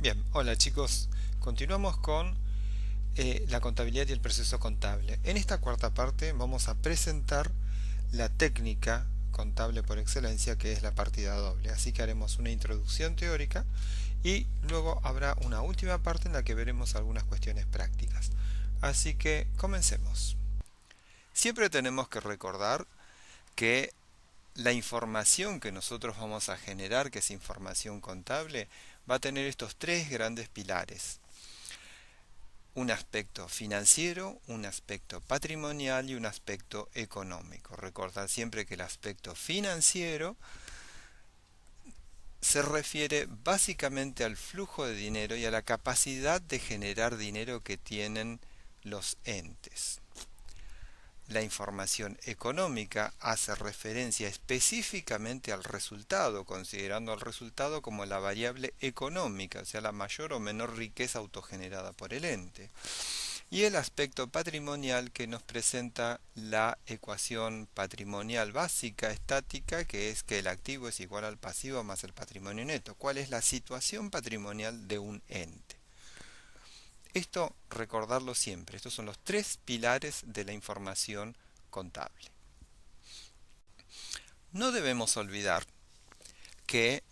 Bien, hola chicos, continuamos con la contabilidad y el proceso contable. En esta cuarta parte vamos a presentar la técnica contable por excelencia que es la partida doble. Así que haremos una introducción teórica y luego habrá una última parte en la que veremos algunas cuestiones prácticas. Así que comencemos. Siempre tenemos que recordar que la información que nosotros vamos a generar, que es información contable, va a tener estos tres grandes pilares: un aspecto financiero, un aspecto patrimonial y un aspecto económico. Recordad siempre que el aspecto financiero se refiere básicamente al flujo de dinero y a la capacidad de generar dinero que tienen los entes. La información económica hace referencia específicamente al resultado, considerando al resultado como la variable económica, o sea, la mayor o menor riqueza autogenerada por el ente. Y el aspecto patrimonial, que nos presenta la ecuación patrimonial básica estática, que es que el activo es igual al pasivo más el patrimonio neto. ¿Cuál es la situación patrimonial de un ente? Esto recordarlo siempre. Estos son los tres pilares de la información contable. No debemos olvidar que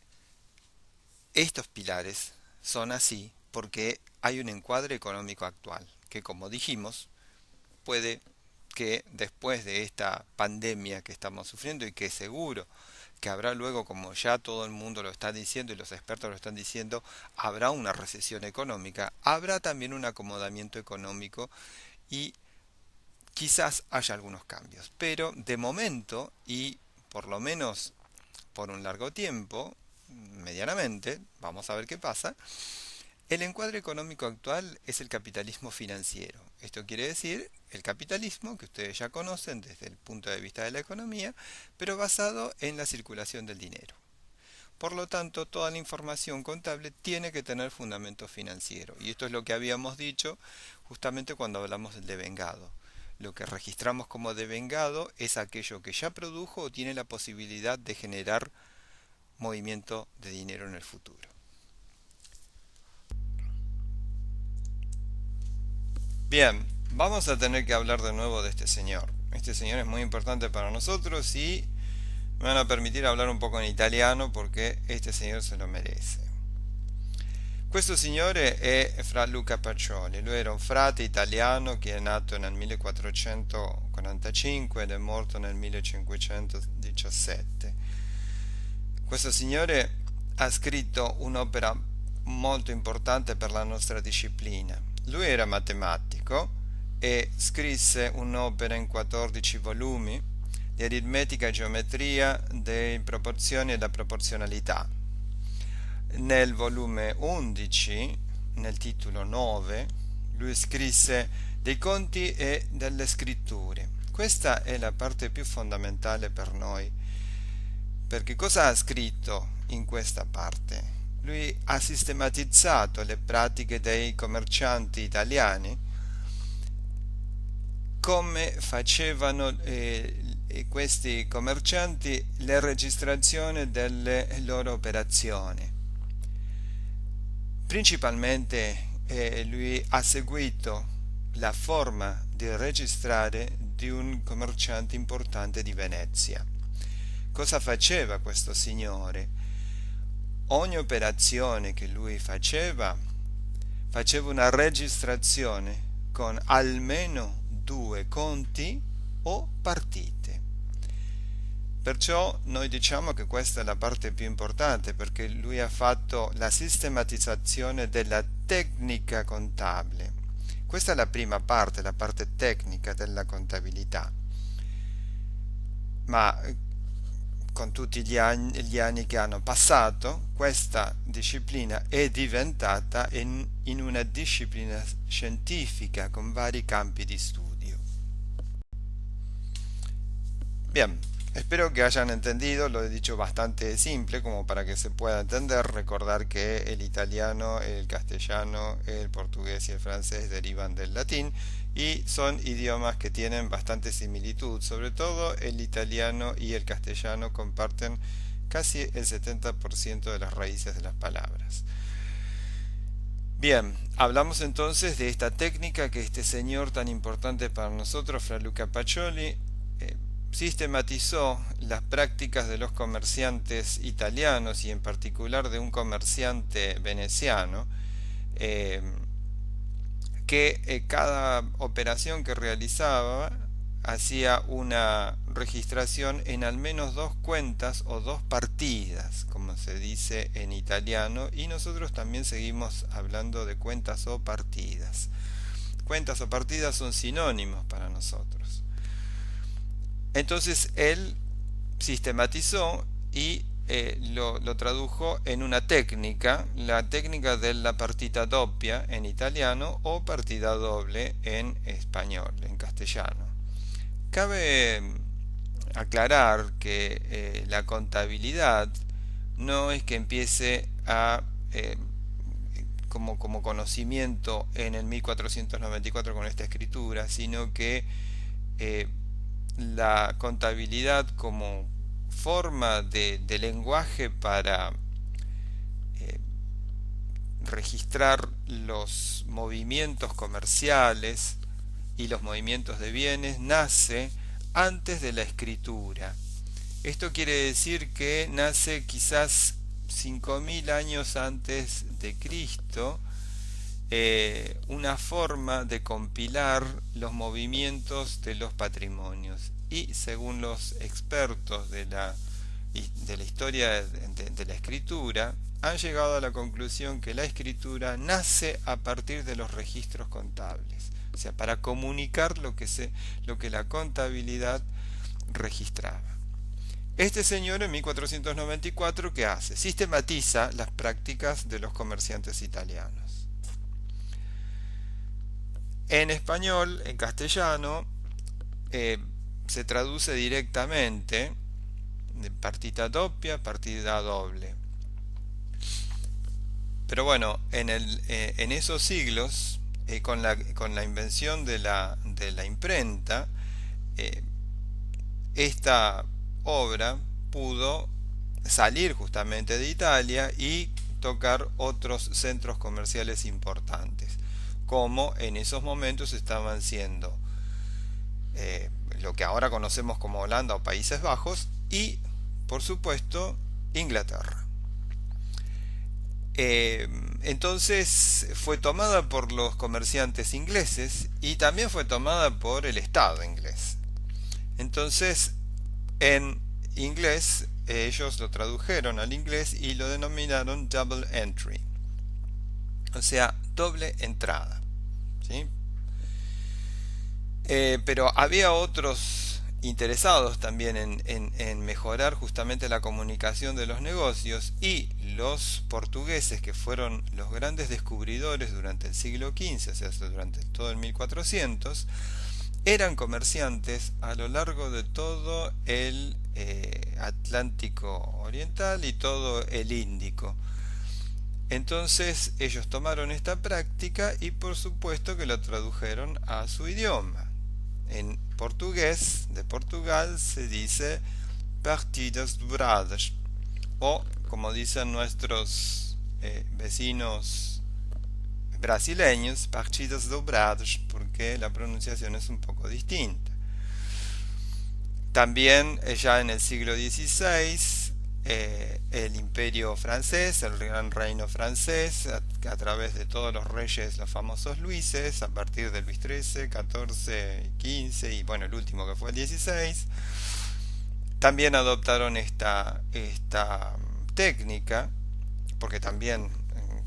estos pilares son así porque hay un encuadre económico actual, que como dijimos, puede que después de esta pandemia que estamos sufriendo y que seguro que habrá luego, como ya todo el mundo lo está diciendo y los expertos lo están diciendo, habrá una recesión económica, habrá también un acomodamiento económico y quizás haya algunos cambios. Pero de momento, y por lo menos por un largo tiempo, medianamente, vamos a ver qué pasa, el encuadre económico actual es el capitalismo financiero. Esto quiere decir el capitalismo que ustedes ya conocen desde el punto de vista de la economía, pero basado en la circulación del dinero. Por lo tanto, toda la información contable tiene que tener fundamento financiero. Y esto es lo que habíamos dicho justamente cuando hablamos del devengado. Lo que registramos como devengado es aquello que ya produjo o tiene la posibilidad de generar movimiento de dinero en el futuro. Bien, vamos a tener que hablar de nuevo de este señor. Este señor es muy importante para nosotros y me van a permitir hablar un poco en italiano porque este señor se lo merece. Questo signore è Fra Luca Pacioli. Lui era un frate italiano che è nato nel 1445 ed è morto nel 1517. Questo signore ha scritto un'opera molto importante per la nostra disciplina. Lui era matematico e scrisse un'opera in 14 volumi di aritmetica e geometria delle proporzioni e la proporzionalità. Nel volume 11, nel titolo 9, lui scrisse dei conti e delle scritture. Questa è la parte più fondamentale per noi, perché cosa ha scritto in questa parte? Lui ha sistematizzato le pratiche dei commercianti italiani, come facevano questi commercianti le registrazioni delle loro operazioni. Principalmente lui ha seguito la forma di registrare di un commerciante importante di Venezia. Cosa faceva questo signore? Ogni operazione che lui faceva una registrazione con almeno due conti o partite. Perciò noi diciamo che questa è la parte più importante, perché lui ha fatto la sistematizzazione della tecnica contabile. Questa è la prima parte, la parte tecnica della contabilità. Ma con tutti gli anni che hanno passato, questa disciplina è diventata in una disciplina scientifica con vari campi di studio. Bien, espero que hayan entendido, lo he dicho bastante simple como para que se pueda entender. Recordar que el italiano, el castellano, el portugués y el francés derivan del latín y son idiomas que tienen bastante similitud. Sobre todo el italiano y el castellano comparten casi el 70% de las raíces de las palabras. Bien, hablamos entonces de esta técnica que este señor tan importante para nosotros, Fra Luca Pacioli, sistematizó las prácticas de los comerciantes italianos y en particular de un comerciante veneciano, eh, que cada operación que realizaba hacía una registración en al menos dos cuentas o dos partidas, como se dice en italiano, y nosotros también seguimos hablando de cuentas o partidas. Cuentas o partidas son sinónimos para nosotros. Entonces él sistematizó y lo tradujo en una técnica, la técnica de la partita doppia en italiano o partida doble en español, en castellano. Cabe aclarar que la contabilidad no es que empiece como conocimiento en el 1494 con esta escritura, sino que eh, la contabilidad como forma de lenguaje para eh, registrar los movimientos comerciales y los movimientos de bienes nace antes de la escritura. Esto quiere decir que nace quizás 5000 años antes de Cristo, una forma de compilar los movimientos de los patrimonios. Y según los expertos de la historia de la escritura, han llegado a la conclusión que la escritura nace a partir de los registros contables, o sea, para comunicar lo que la contabilidad registraba. Este señor en 1494, ¿qué hace? Sistematiza las prácticas de los comerciantes italianos. En español, en castellano, se traduce directamente de partita doppia, partida doble. Pero bueno, en esos siglos, con la invención de la imprenta, eh, esta obra pudo salir justamente de Italia y tocar otros centros comerciales importantes, como en esos momentos estaban siendo lo que ahora conocemos como Holanda o Países Bajos y, por supuesto, Inglaterra. Entonces fue tomada por los comerciantes ingleses y también fue tomada por el Estado inglés. Entonces, en inglés, ellos lo tradujeron al inglés y lo denominaron double entry, o sea, doble entrada, ¿sí? Pero había otros interesados también en mejorar justamente la comunicación de los negocios, y los portugueses, que fueron los grandes descubridores durante el siglo XV, o sea, durante todo el 1400, eran comerciantes a lo largo de todo el Atlántico Oriental y todo el Índico. Entonces ellos tomaron esta práctica y por supuesto que la tradujeron a su idioma. En portugués de Portugal se dice partidas dobradas, o como dicen nuestros vecinos brasileños, partidas dobradas, porque la pronunciación es un poco distinta. También ya en el siglo XVI, el imperio francés, el gran reino francés, a través de todos los reyes, los famosos Luises, a partir de Luis XIII, XIV, XV y bueno, el último que fue el XVI, también adoptaron esta técnica, porque también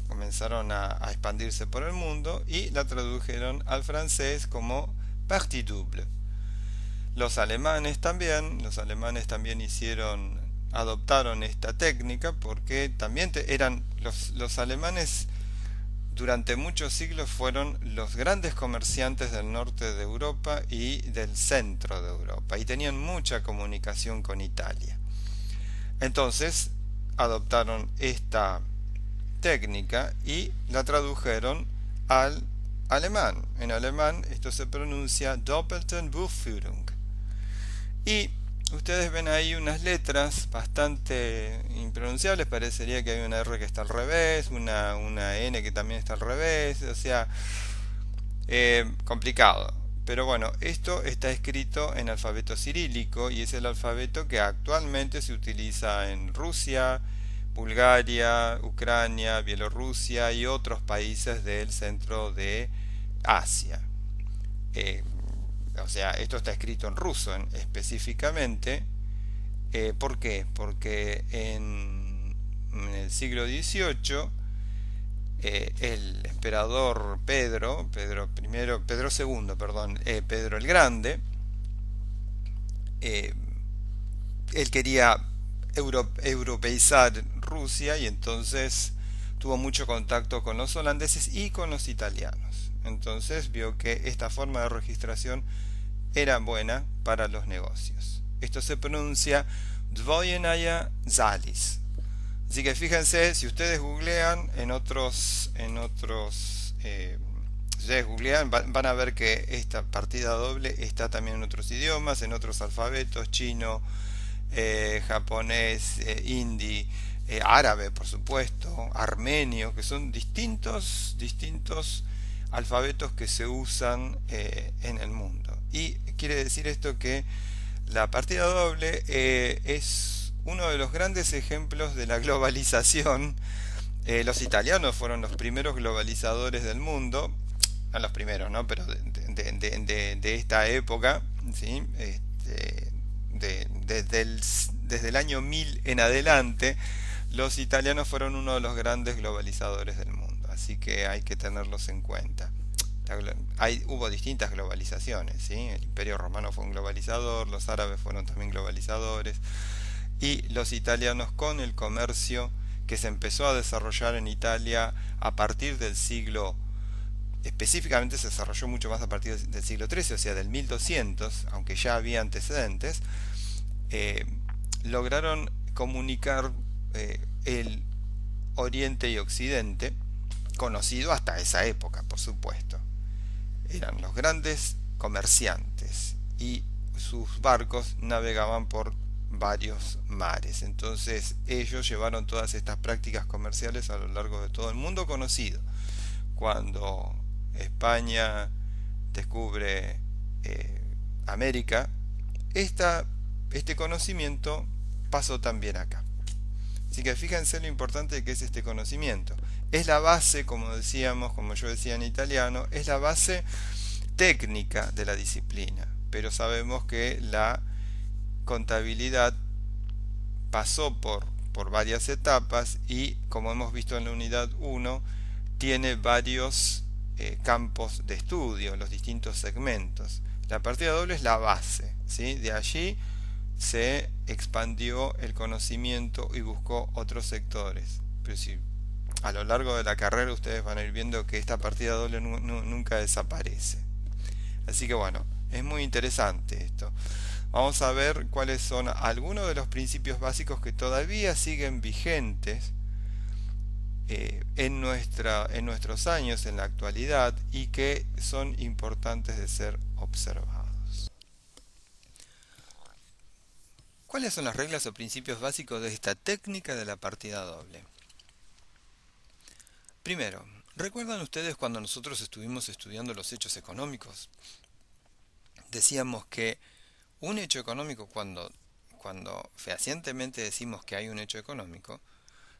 comenzaron a expandirse por el mundo y la tradujeron al francés como partie double. Los alemanes también adoptaron esta técnica, porque también eran los alemanes durante muchos siglos fueron los grandes comerciantes del norte de Europa y del centro de Europa, y tenían mucha comunicación con Italia. Entonces adoptaron esta técnica y la tradujeron al alemán. En alemán esto se pronuncia Doppelten Buchführung. Y Ustedes ven ahí unas letras bastante impronunciables, parecería que hay una R que está al revés, una N que también está al revés, o sea, complicado. Pero bueno, esto está escrito en alfabeto cirílico y es el alfabeto que actualmente se utiliza en Rusia, Bulgaria, Ucrania, Bielorrusia y otros países del centro de Asia. Eh, o sea, esto está escrito en ruso específicamente. ¿Por qué? Porque en el siglo XVIII el emperador Pedro segundo, perdón, Pedro el Grande, eh, él quería europeizar Rusia y entonces tuvo mucho contacto con los holandeses y con los italianos. Entonces vio que esta forma de registración era buena para los negocios. Esto se pronuncia Dvojenaya Zalis. Así que fíjense, si ustedes googlean si ustedes googlean, van a ver que esta partida doble está también en otros idiomas, en otros alfabetos, chino, japonés, hindi, árabe, por supuesto, armenio, que son distintos alfabetos que se usan en el mundo. Y quiere decir esto que la partida doble es uno de los grandes ejemplos de la globalización. Los italianos fueron los primeros globalizadores del mundo, no los primeros, ¿no? Pero de esta época, ¿sí? Desde el año 1000 en adelante, los italianos fueron uno de los grandes globalizadores del mundo, así que hay que tenerlos en cuenta. Hubo distintas globalizaciones, ¿sí? El Imperio Romano fue un globalizador, los árabes fueron también globalizadores, y los italianos con el comercio que se empezó a desarrollar en Italia a partir del siglo, específicamente se desarrolló mucho más a partir del siglo XIII, o sea, del 1200, aunque ya había antecedentes, eh, lograron comunicar el Oriente y Occidente, conocido hasta esa época, por supuesto. Eran los grandes comerciantes y sus barcos navegaban por varios mares. Entonces ellos llevaron todas estas prácticas comerciales a lo largo de todo el mundo conocido. Cuando España descubre América, este conocimiento pasó también acá. Así que fíjense lo importante que es este conocimiento. Es la base, como decíamos, como yo decía en italiano, es la base técnica de la disciplina. Pero sabemos que la contabilidad pasó por varias etapas y, como hemos visto en la unidad 1, tiene varios campos de estudio, los distintos segmentos. La partida doble es la base, ¿sí? De allí se expandió el conocimiento y buscó otros sectores. Pero si a lo largo de la carrera ustedes van a ir viendo que esta partida doble nunca desaparece. Así que bueno, es muy interesante esto. Vamos a ver cuáles son algunos de los principios básicos que todavía siguen vigentes en nuestros años, en la actualidad, y que son importantes de ser observados. ¿Cuáles son las reglas o principios básicos de esta técnica de la partida doble? Primero, ¿recuerdan ustedes cuando nosotros estuvimos estudiando los hechos económicos? Decíamos que un hecho económico, cuando fehacientemente decimos que hay un hecho económico,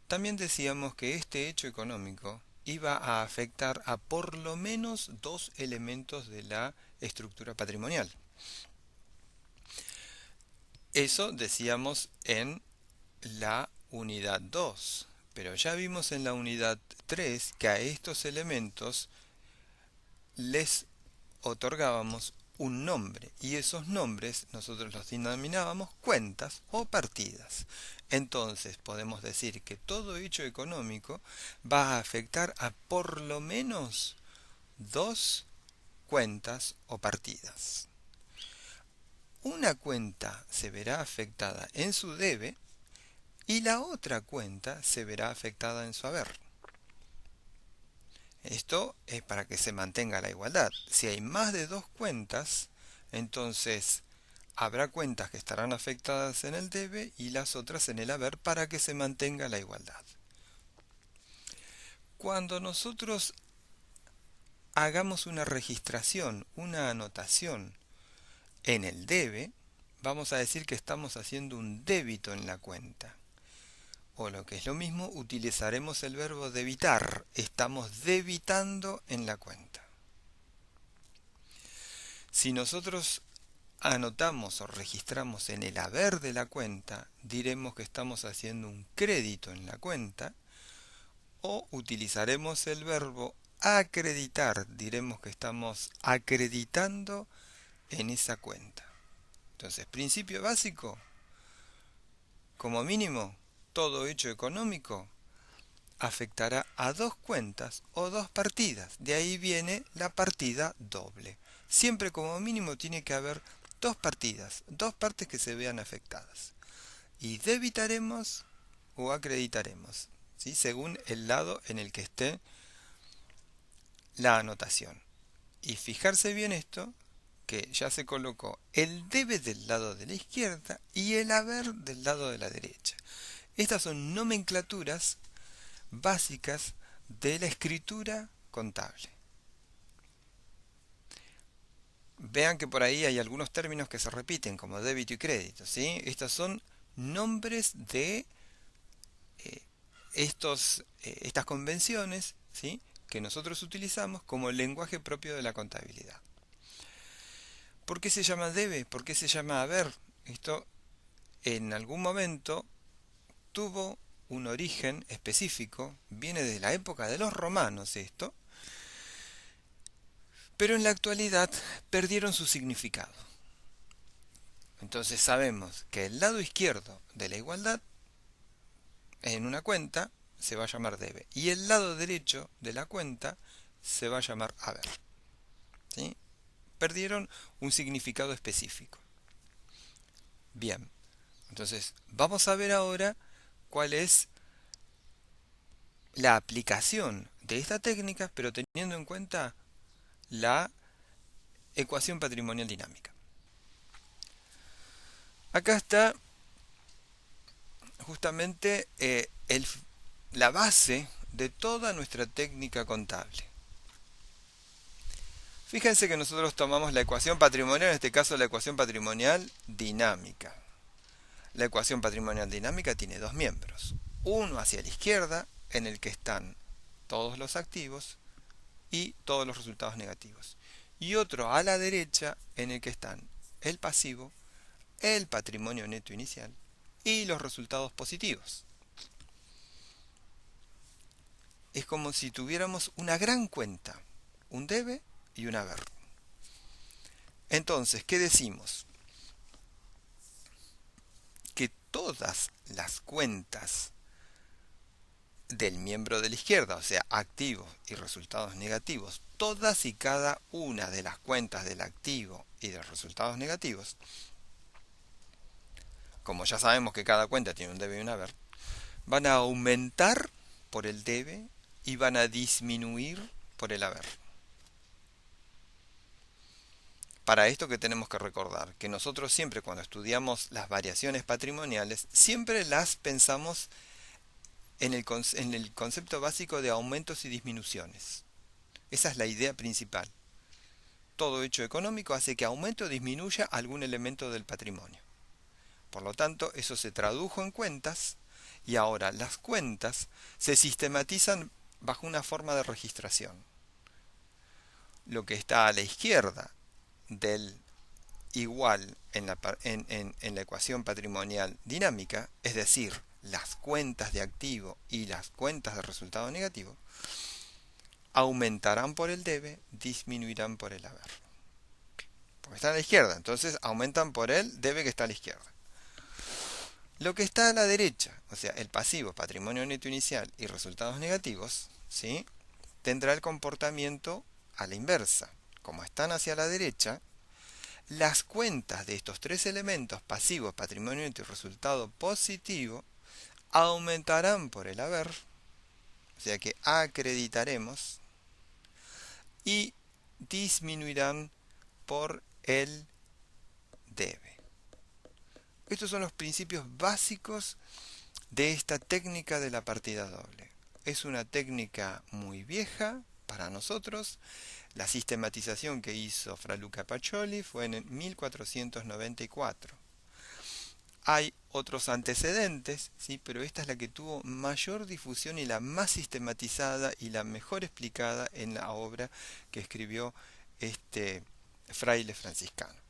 también decíamos que este hecho económico iba a afectar a por lo menos dos elementos de la estructura patrimonial. Eso decíamos en la unidad 2, pero ya vimos en la unidad 3 que a estos elementos les otorgábamos un nombre y esos nombres nosotros los denominábamos cuentas o partidas. Entonces podemos decir que todo hecho económico va a afectar a por lo menos dos cuentas o partidas. Una cuenta se verá afectada en su debe y la otra cuenta se verá afectada en su haber. Esto es para que se mantenga la igualdad. Si hay más de dos cuentas, entonces Habrá cuentas que estarán afectadas en el debe y las otras en el haber para que se mantenga la igualdad. Cuando nosotros hagamos una registración, una anotación en el debe, vamos a decir que estamos haciendo un débito en la cuenta. O lo que es lo mismo, utilizaremos el verbo debitar. Estamos debitando en la cuenta. Si nosotros anotamos o registramos en el haber de la cuenta, diremos que estamos haciendo un crédito en la cuenta, o utilizaremos el verbo acreditar, diremos que estamos acreditando en esa cuenta. Entonces, principio básico, como mínimo, todo hecho económico afectará a dos cuentas o dos partidas. De ahí viene la partida doble. Siempre como mínimo tiene que haber dos partidas, dos partes que se vean afectadas. Y debitaremos o acreditaremos, ¿sí? Según el lado en el que esté la anotación. Y fijarse bien esto, que ya se colocó el debe del lado de la izquierda y el haber del lado de la derecha. Estas son nomenclaturas básicas de la escritura contable. Vean que por ahí hay algunos términos que se repiten, como débito y crédito, ¿sí? Estos son nombres de eh, estas convenciones, ¿sí? Que nosotros utilizamos como lenguaje propio de la contabilidad. ¿Por qué se llama debe? ¿Por qué se llama haber? Esto en algún momento tuvo un origen específico, viene de la época de los romanos esto, pero en la actualidad perdieron su significado. Entonces sabemos que el lado izquierdo de la igualdad en una cuenta se va a llamar debe y el lado derecho de la cuenta se va a llamar haber. ¿Sí? Perdieron un significado específico. Bien, entonces vamos a ver ahora cuál es la aplicación de esta técnica, pero teniendo en cuenta la ecuación patrimonial dinámica. Acá está justamente la base de toda nuestra técnica contable. Fíjense que nosotros tomamos la ecuación patrimonial, en este caso la ecuación patrimonial dinámica. La ecuación patrimonial dinámica tiene dos miembros. Uno hacia la izquierda, en el que están todos los activos y todos los resultados negativos. Y otro a la derecha, en el que están el pasivo, el patrimonio neto inicial y los resultados positivos. Es como si tuviéramos una gran cuenta, un debe y un haber. Entonces, ¿qué decimos? Que todas las cuentas del miembro de la izquierda, o sea, activos y resultados negativos, todas y cada una de las cuentas del activo y de los resultados negativos, como ya sabemos que cada cuenta tiene un debe y un haber, van a aumentar por el debe y van a disminuir por el haber. Para esto que tenemos que recordar, que nosotros siempre cuando estudiamos las variaciones patrimoniales, siempre las pensamos en el concepto básico de aumentos y disminuciones. Esa es la idea principal. Todo hecho económico hace que aumente o disminuya algún elemento del patrimonio. Por lo tanto, eso se tradujo en cuentas y ahora las cuentas se sistematizan bajo una forma de registración. Lo que está a la izquierda del igual en la ecuación patrimonial dinámica, es decir, las cuentas de activo y las cuentas de resultado negativo, aumentarán por el debe, disminuirán por el haber. Porque está a la izquierda, entonces aumentan por el debe que está a la izquierda. Lo que está a la derecha, o sea, el pasivo, patrimonio neto inicial y resultados negativos, ¿sí? Tendrá el comportamiento a la inversa. Como están hacia la derecha, las cuentas de estos tres elementos, pasivos, patrimonio neto y resultado positivo, aumentarán por el haber, o sea que acreditaremos, y disminuirán por el debe. Estos son los principios básicos de esta técnica de la partida doble. Es una técnica muy vieja para nosotros. La sistematización que hizo Fra Luca Pacioli fue en 1494. Hay otros antecedentes, ¿sí? Pero esta es la que tuvo mayor difusión y la más sistematizada y la mejor explicada en la obra que escribió este fraile franciscano.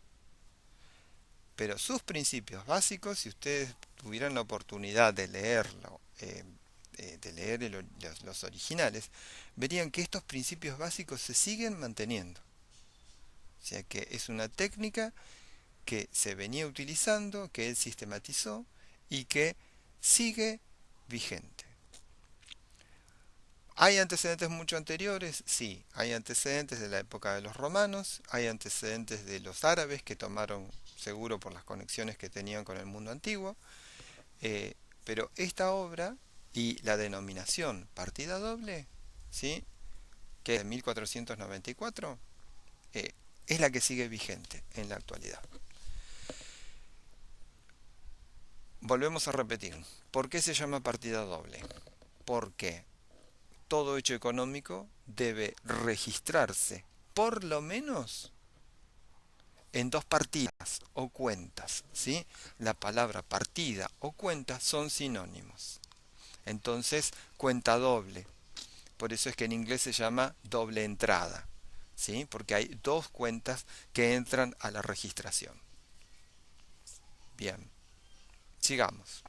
Pero sus principios básicos, si ustedes tuvieran la oportunidad de leerlo, de leer los originales, verían que estos principios básicos se siguen manteniendo. O sea que es una técnica que se venía utilizando, que él sistematizó y que sigue vigente. ¿Hay antecedentes mucho anteriores? Sí, hay antecedentes de la época de los romanos, hay antecedentes de los árabes que tomaron seguro por las conexiones que tenían con el mundo antiguo, eh, pero esta obra y la denominación partida doble, ¿sí? Que es de 1494, eh, es la que sigue vigente en la actualidad. Volvemos a repetir, ¿por qué se llama partida doble? Porque todo hecho económico debe registrarse por lo menos en dos partidas o cuentas, ¿sí? La palabra partida o cuenta son sinónimos. Entonces, cuenta doble. Por eso es que en inglés se llama doble entrada, ¿sí? Porque hay dos cuentas que entran a la registración. Bien, sigamos.